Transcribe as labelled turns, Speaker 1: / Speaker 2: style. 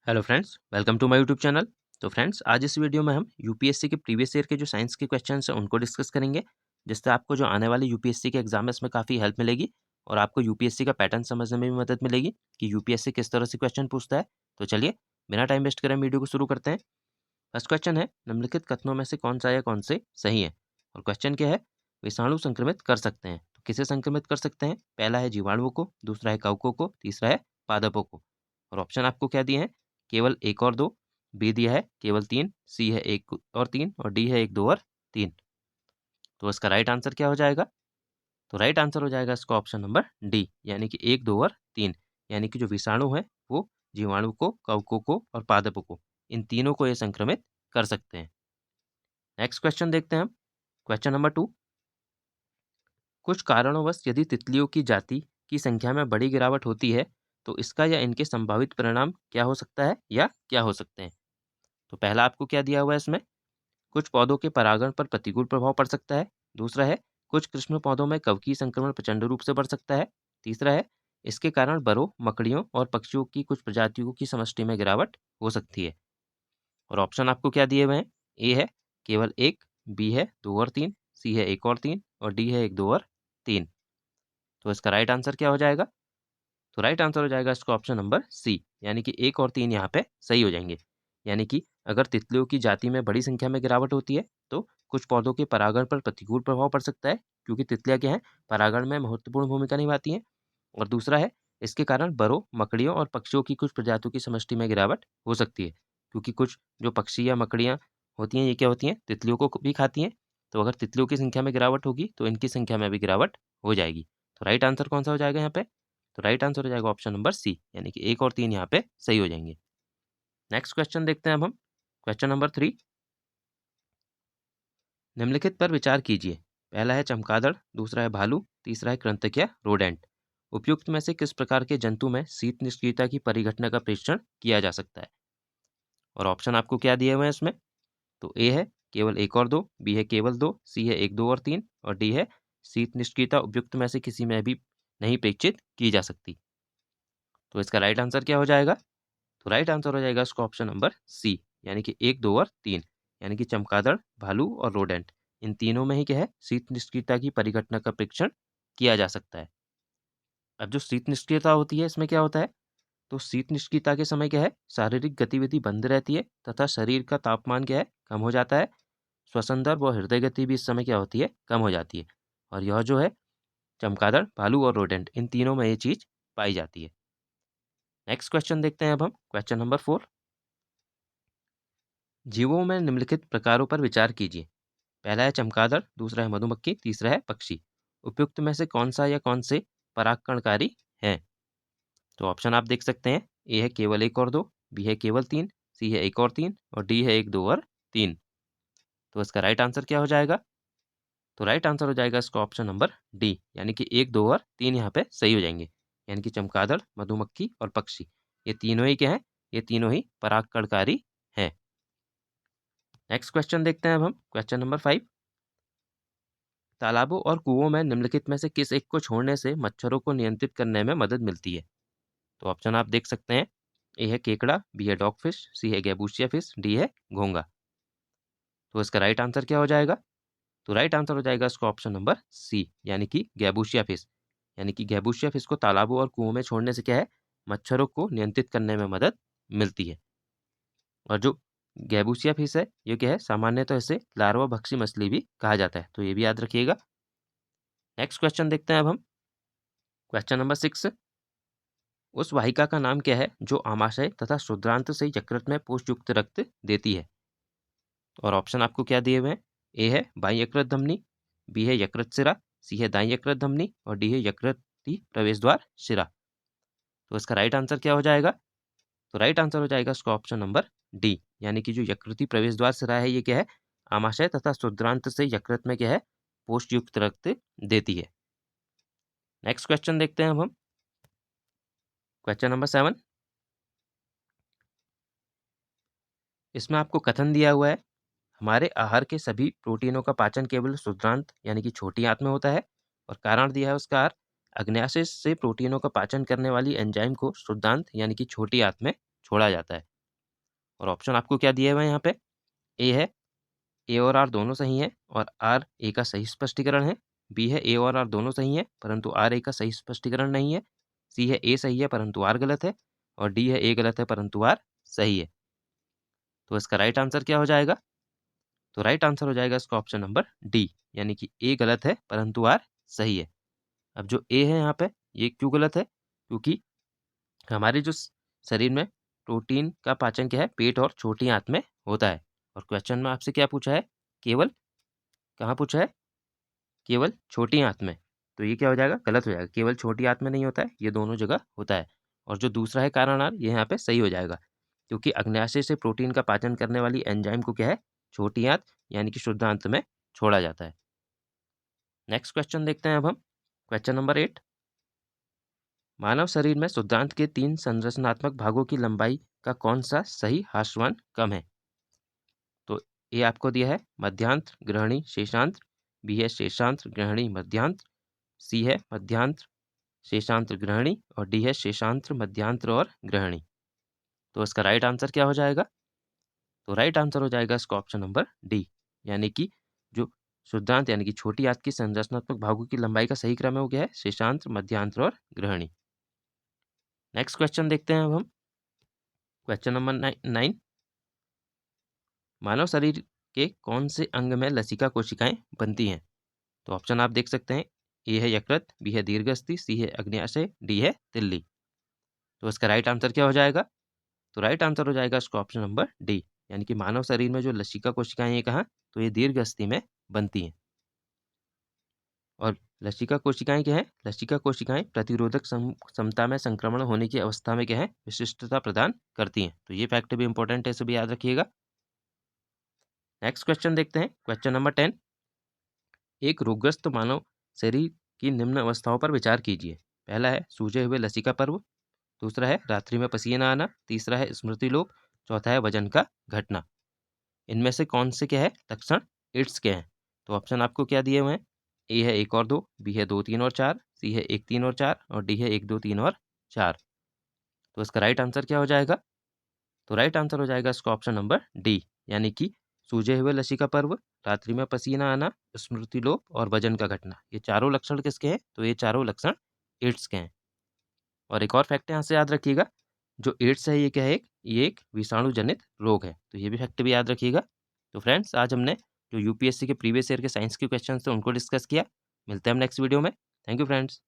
Speaker 1: Hello friends, welcome to my YouTube channel. तो friends, आज इस वीडियो में हम यूपीएससी के प्रीवियस ईयर के जो साइंस के क्वेश्चंस हैं उनको डिस्कस करेंगे, जिससे आपको जो आने वाले यूपीएससी के एग्जाम है इसमें काफ़ी हेल्प मिलेगी और आपको यूपीएससी का पैटर्न समझने में भी मदद मिलेगी कि यूपीएससी किस तरह से क्वेश्चन पूछता है। तो चलिए, बिना टाइम वेस्ट करें वीडियो को शुरू करते हैं। फर्स्ट क्वेश्चन है, निम्नलिखित कथनों में से कौन सा या कौन से सही है। और क्वेश्चन क्या है, विषाणु संक्रमित कर सकते हैं। तो किसे संक्रमित कर सकते हैं? पहला है जीवाणुओं को, दूसरा है कवकों को, तीसरा है पादपों को। और ऑप्शन आपको क्या दिए हैं? केवल एक और दो, बी दिया है केवल तीन, सी है एक और तीन, और डी है एक, दो और तीन। तो इसका राइट आंसर क्या हो जाएगा? तो राइट आंसर हो जाएगा इसका ऑप्शन नंबर डी, यानी कि एक, दो और तीन। यानी कि जो विषाणु है वो जीवाणु को, कवकों को और पादपों को, इन तीनों को ये संक्रमित कर सकते हैं। नेक्स्ट क्वेश्चन देखते हैं हम। क्वेश्चन नंबर 2, कुछ कारणोंवश यदि तितलियों की जाति की संख्या में बड़ी गिरावट होती है तो इसका या इनके संभावित परिणाम क्या हो सकता है या क्या हो सकते हैं। तो पहला आपको क्या दिया हुआ है इसमें? कुछ पौधों के परागण पर प्रतिकूल प्रभाव पड़ सकता है। दूसरा है, कुछ कृष्ण पौधों में कवकीय संक्रमण प्रचंड रूप से बढ़ सकता है। तीसरा है, इसके कारण बरों, मकड़ियों और पक्षियों की कुछ प्रजातियों की समष्टि में गिरावट हो सकती है। और ऑप्शन आपको क्या दिए हुए हैं? ए है केवल एक, बी है दो और तीन, सी है एक और तीन, और डी है एक, दो और तीन। तो इसका राइट आंसर क्या हो जाएगा? तो राइट आंसर हो जाएगा इसका ऑप्शन नंबर सी, यानी कि एक और तीन यहाँ पे सही हो जाएंगे। यानी कि अगर तितलियों की जाति में बड़ी संख्या में गिरावट होती है तो कुछ पौधों के परागण पर प्रतिकूल प्रभाव पड़ सकता है, क्योंकि तितलियां क्या है, परागण में महत्वपूर्ण भूमिका निभाती हैं। और दूसरा है, इसके कारण बरों, मकड़ियों और पक्षियों की कुछ प्रजातियों की समष्टि में गिरावट हो सकती है, क्योंकि कुछ जो पक्षी या मकड़ियाँ होती हैं ये क्या होती हैं, तितलियों को भी खाती हैं। तो अगर तितलियों की संख्या में गिरावट होगी तो इनकी संख्या में भी गिरावट हो जाएगी। तो राइट आंसर कौन सा हो जाएगा यहाँ पे? तो राइट आंसर हो जाएगा ऑप्शन नंबर सी, यानी कि एक और तीन यहाँ पे सही हो जाएंगे। नेक्स्ट क्वेश्चन देखते हैं अब हम। क्वेश्चन नंबर 3, निम्नलिखित पर विचार कीजिए। पहला है चमगादड़, दूसरा है भालू, तीसरा है कृंतक या रोडेंट। उपयुक्त में से किस प्रकार के जंतु में शीत निष्क्रियता की परिघटना का परीक्षण किया जा सकता है? और ऑप्शन आपको क्या दिए हुए हैं इसमें? तो ए है केवल एक और दो, बी है केवल दो, सी है एक, दो और तीन, और डी है शीत निष्क्रियता उपयुक्त में से किसी में भी नहीं परीक्षित की जा सकती। तो इसका राइट आंसर क्या हो जाएगा? तो राइट आंसर हो जाएगा इसका ऑप्शन नंबर सी, यानी कि एक, दो और तीन। यानी कि चमगादड़, भालू और रोडेंट, इन तीनों में ही क्या है, शीत निष्क्रियता की परिघटना का परीक्षण किया जा सकता है। अब जो शीत निष्क्रियता होती है इसमें क्या होता है? तो शीत निष्क्रियता के समय क्या है, शारीरिक गतिविधि बंद रहती है तथा शरीर का तापमान क्या है, कम हो जाता है। श्वसन दर व हृदय गति भी इस समय क्या होती है, कम हो जाती है। और यह जो है, चमगादड़, भालू और रोडेंट, इन तीनों में ये चीज पाई जाती है। नेक्स्ट क्वेश्चन देखते हैं अब हम। क्वेश्चन नंबर 4, जीवों में निम्नलिखित प्रकारों पर विचार कीजिए। पहला है चमगादड़, दूसरा है मधुमक्खी, तीसरा है पक्षी। उपयुक्त में से कौन सा या कौन से परागकणकारी हैं? तो ऑप्शन आप देख सकते हैं। ए है केवल एक और दो, बी है केवल तीन, सी है एक और तीन, और डी है एक, दो और तीन। तो इसका राइट आंसर क्या हो जाएगा? तो राइट आंसर हो जाएगा इसका ऑप्शन नंबर डी, यानी कि एक, दो और तीन यहाँ पे सही हो जाएंगे। यानी कि चमगादड़, मधुमक्खी और पक्षी, ये तीनों ही क्या है, ये तीनों ही परागकणकारी हैं। नेक्स्ट क्वेश्चन देखते हैं अब हम। क्वेश्चन नंबर 5, तालाबों और कुओं में निम्नलिखित में से किस एक को छोड़ने से मच्छरों को नियंत्रित करने में मदद मिलती है? तो ऑप्शन आप देख सकते हैं। ए है केकड़ा, बी है डॉगफिश, सी है गैबूसिया फिश, डी है घोंगा। तो इसका राइट आंसर क्या हो जाएगा? तो राइट आंसर हो जाएगा इसका ऑप्शन नंबर सी, यानी कि गैबूसिया फिश। यानी कि गैबूसिया फिश को तालाबों और कुओं में छोड़ने से क्या है, मच्छरों को नियंत्रित करने में मदद मिलती है। और जो गैबूसिया फिश है ये क्या है, सामान्यतः इसे लार्वा भक्षी मछली भी कहा जाता है, तो ये भी याद रखिएगा। नेक्स्ट क्वेश्चन देखते हैं अब हम। क्वेश्चन नंबर 6, उस वाहिका का नाम क्या है जो आमाशय तथा क्षुद्रांत से यकृत में पोषयुक्त रक्त देती है? और ऑप्शन आपको क्या दिए हुए हैं? ए है बाई यकृत धमनी, बी है यकृत शिरा, सी है दाई यकृत धमनी, और डी है यकृति प्रवेश द्वार शिरा। तो इसका राइट आंसर क्या हो जाएगा? तो राइट आंसर हो जाएगा इसका ऑप्शन नंबर डी, यानी कि जो यकृति प्रवेश द्वार शिरा है ये क्या है, आमाशय तथा क्षुद्रांत से यकृत में क्या है, पोषयुक्त रक्त देती है। नेक्स्ट क्वेश्चन देखते हैं अब हम। क्वेश्चन नंबर 7, इसमें आपको कथन दिया हुआ है, हमारे आहार के सभी प्रोटीनों का पाचन केवल क्षुद्रांत यानी कि छोटी आंत में होता है। और कारण दिया है उसका आहार, अग्न्याशय से प्रोटीनों का पाचन करने वाली एंजाइम को क्षुद्रांत यानी कि छोटी आंत में छोड़ा जाता है। और ऑप्शन आपको क्या दिए हुए हैं यहाँ पे, ए है ए और आर दोनों सही हैं और आर ए का सही स्पष्टीकरण है, बी है ए और आर दोनों सही हैं परंतु आर ए का सही स्पष्टीकरण नहीं है, सी है ए सही है परंतु आर गलत है, और डी है ए गलत है परंतु आर सही है। तो इसका राइट आंसर क्या हो जाएगा? तो राइट आंसर हो जाएगा इसका ऑप्शन नंबर डी, यानी कि ए गलत है परंतु आर सही है। अब जो ए है यहाँ पे, ये क्यों गलत है? क्योंकि हमारे जो शरीर में प्रोटीन का पाचन क्या है, पेट और छोटी आंत में होता है। और क्वेश्चन में आपसे क्या पूछा है? केवल कहाँ पूछा है? केवल छोटी आंत में। तो ये क्या हो जाएगा? गलत हो जाएगा। केवल छोटी आंत में नहीं होता है, ये दोनों जगह होता है। और जो दूसरा है कारण आर, ये यहाँ पे सही हो जाएगा, क्योंकि अग्न्याशय से प्रोटीन का पाचन करने वाली एंजाइम को क्या है, छोटी आंत यानी कि शुद्ध आंत में छोड़ा जाता है। नेक्स्ट क्वेश्चन देखते हैं अब हम। क्वेश्चन नंबर 8, मानव शरीर में शुद्धांत के 3 संरचनात्मक भागों की लंबाई का कौन सा सही ह्रासमान कम है? तो ए आपको दिया है मध्यांत्र, ग्रहणी, शेषांत्र, बी है शेषांत्र, ग्रहणी, मध्यांत्र, सी है मध्यांत्र, शेषांत्र, ग्रहणी, और डी है शेषांत्र, मध्यांत्र और ग्रहणी। तो इसका राइट आंसर क्या हो जाएगा? तो राइट आंसर हो जाएगा इसका ऑप्शन नंबर डी, यानी कि जो शुद्धांत यानी कि छोटी आंत की संरचनात्मक भागों की लंबाई का सही क्रम है वो क्या है? शेषांत्र, मध्यांत्र और ग्रहणी। नेक्स्ट क्वेश्चन देखते हैं अब हम। क्वेश्चन नंबर 9, मानव शरीर के कौन से अंग में लसिका कोशिकाएं बनती हैं? तो ऑप्शन आप देख सकते हैं, ए है यकृत, बी है दीर्घस्थि, सी है अग्न्याशय, डी है तिल्ली। तो इसका राइट आंसर क्या हो जाएगा? तो राइट आंसर हो जाएगा इसका ऑप्शन नंबर डी, यानी कि मानव शरीर में जो लसिका कोशिकाएं हैं कहाँ? तो ये दीर्घस्थि में बनती हैं। और लसिका कोशिकाएं क्या हैं? लसिका कोशिकाएं प्रतिरोधक क्षमता में संक्रमण होने की अवस्था में क्या है, विशिष्टता प्रदान करती हैं। तो ये फैक्ट भी इंपॉर्टेंट है, इसे भी याद रखिएगा। नेक्स्ट क्वेश्चन देखते हैं। क्वेश्चन नंबर 10, एक रोगग्रस्त मानव शरीर की निम्न अवस्थाओं पर विचार कीजिए। पहला है सूजे हुए लसिका पर्व, दूसरा है रात्रि में पसीना आना, तीसरा है स्मृति लोप, चौथा है वजन का घटना। इनमें से कौन से क्या है लक्षण एड्स के हैं? तो ऑप्शन आपको क्या दिए हुए हैं? ए है 1 और 2, बी है 2, 3 और 4, सी है 1, 3 और 4, और डी है 1, 2, 3 और 4। तो इसका राइट आंसर क्या हो जाएगा? तो राइट आंसर हो जाएगा इसका ऑप्शन नंबर डी, यानी कि सूजे हुए लसिका पर्व, रात्रि में पसीना आना, स्मृति लोप और वजन का घटना। ये चारों लक्षण किसके हैं? तो ये चारों लक्षण एड्स के हैं। और एक और फैक्ट यहाँ से याद रखिएगा, जो एड्स है ये क्या है? ये एक विषाणु जनित रोग है। तो ये भी फैक्ट भी याद रखिएगा। तो फ्रेंड्स, आज हमने जो यूपीएससी के प्रीवियस ईयर के साइंस के क्वेश्चन थे उनको डिस्कस किया। मिलते हैं हम नेक्स्ट वीडियो में। Thank you friends.